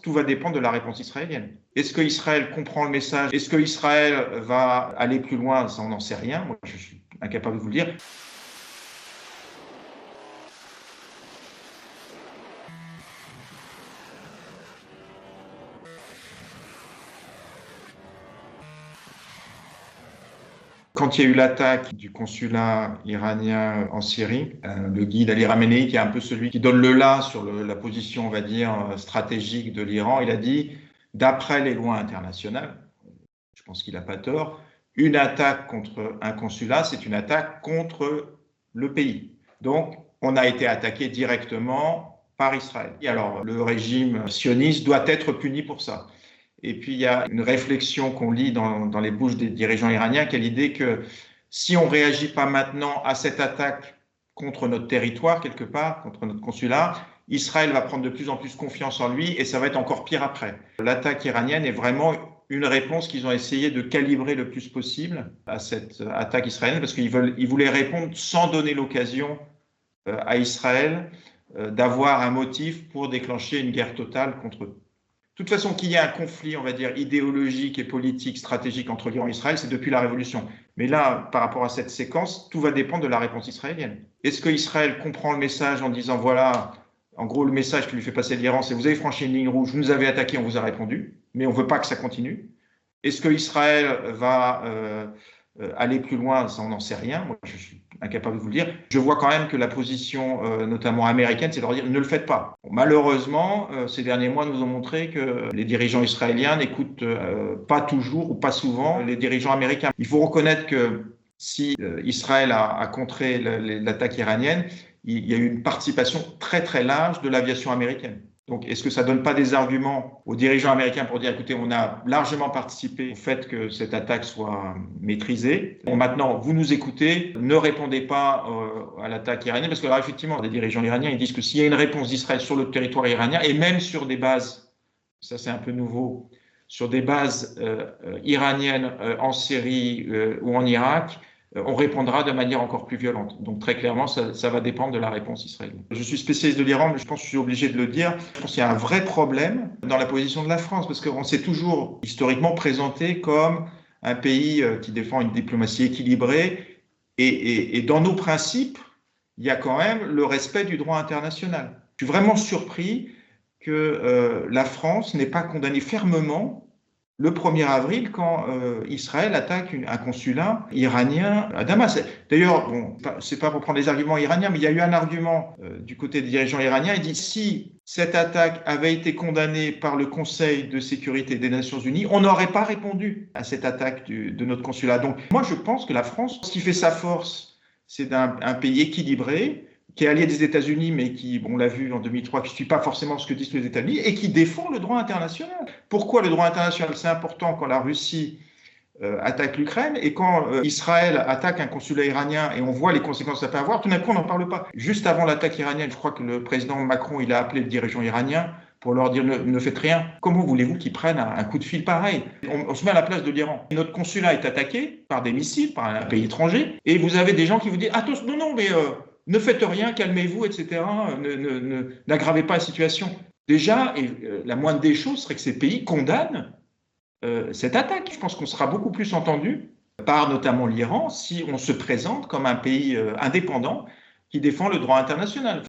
tout va dépendre de la réponse israélienne. Est-ce qu'Israël comprend le message? Est-ce qu'Israël va aller plus loin? Ça, on n'en sait rien. Moi, je suis incapable de vous le dire. Quand il y a eu l'attaque du consulat iranien en Syrie, le guide Ali Khamenei, qui est un peu celui qui donne le là sur la position, on va dire, stratégique de l'Iran, il a dit, d'après les lois internationales, je pense qu'il n'a pas tort, une attaque contre un consulat, c'est une attaque contre le pays. Donc, on a été attaqué directement par Israël. Et alors, le régime sioniste doit être puni pour ça. Et puis, il y a une réflexion qu'on lit dans les bouches des dirigeants iraniens, qui est l'idée que si on ne réagit pas maintenant à cette attaque contre notre territoire, quelque part, contre notre consulat, Israël va prendre de plus en plus confiance en lui et ça va être encore pire après. L'attaque iranienne est vraiment une réponse qu'ils ont essayé de calibrer le plus possible à cette attaque israélienne, parce qu'ils voulaient répondre sans donner l'occasion à Israël d'avoir un motif pour déclencher une guerre totale contre eux. De toute façon, qu'il y ait un conflit, on va dire, idéologique et politique, stratégique entre l'Iran et Israël, c'est depuis la Révolution. Mais là, par rapport à cette séquence, tout va dépendre de la réponse israélienne. Est-ce qu'Israël comprend le message en disant, voilà, en gros, le message que lui fait passer l'Iran, c'est vous avez franchi une ligne rouge, vous nous avez attaqué, on vous a répondu, mais on ne veut pas que ça continue. Est-ce qu'Israël va aller plus loin? Ça, on n'en sait rien. Moi, je suis incapable de vous le dire. Je vois quand même que la position, notamment américaine, c'est de leur dire ne le faites pas. Bon, malheureusement, ces derniers mois nous ont montré que les dirigeants israéliens n'écoutent pas toujours ou pas souvent les dirigeants américains. Il faut reconnaître que si Israël a contré l'attaque iranienne, il y a eu une participation très très large de l'aviation américaine. Donc, est-ce que ça ne donne pas des arguments aux dirigeants américains pour dire, écoutez, on a largement participé au fait que cette attaque soit maîtrisée. Bon, maintenant, vous nous écoutez, ne répondez pas à l'attaque iranienne, parce que là, effectivement, des dirigeants iraniens, ils disent que s'il y a une réponse d'Israël sur le territoire iranien, et même sur des bases, ça c'est un peu nouveau, sur des bases iraniennes en Syrie ou en Irak, on répondra de manière encore plus violente. Donc très clairement, ça va dépendre de la réponse israélienne. Je suis spécialiste de l'Iran, mais je pense que je suis obligé de le dire. Je pense qu'il y a un vrai problème dans la position de la France, parce qu'on s'est toujours historiquement présenté comme un pays qui défend une diplomatie équilibrée, et dans nos principes, il y a quand même le respect du droit international. Je suis vraiment surpris que la France n'ait pas condamné fermement le 1er avril, quand Israël attaque un consulat iranien à Damas. D'ailleurs, bon, c'est pas pour prendre les arguments iraniens, mais il y a eu un argument du côté des dirigeants iraniens. Il dit si cette attaque avait été condamnée par le Conseil de sécurité des Nations Unies, on n'aurait pas répondu à cette attaque de notre consulat. Donc, moi, je pense que la France, ce qui fait sa force, c'est un pays équilibré, qui est allié des États-Unis, mais qui, bon, on l'a vu en 2003, qui ne suit pas forcément ce que disent les États-Unis, et qui défend le droit international. Pourquoi le droit international? C'est important quand la Russie attaque l'Ukraine, et quand Israël attaque un consulat iranien, et on voit les conséquences que ça peut avoir, tout d'un coup, on n'en parle pas. Juste avant l'attaque iranienne, je crois que le président Macron, il a appelé le dirigeant iranien pour leur dire ne faites rien. Comment voulez-vous qu'ils prennent un coup de fil pareil? On se met à la place de l'Iran. Notre consulat est attaqué par des missiles, par un pays étranger, et vous avez des gens qui vous disent attention, non, mais ne faites rien, calmez-vous, etc. N'aggravez pas la situation. Déjà, la moindre des choses serait que ces pays condamnent cette attaque. Je pense qu'on sera beaucoup plus entendu par notamment l'Iran si on se présente comme un pays indépendant qui défend le droit international.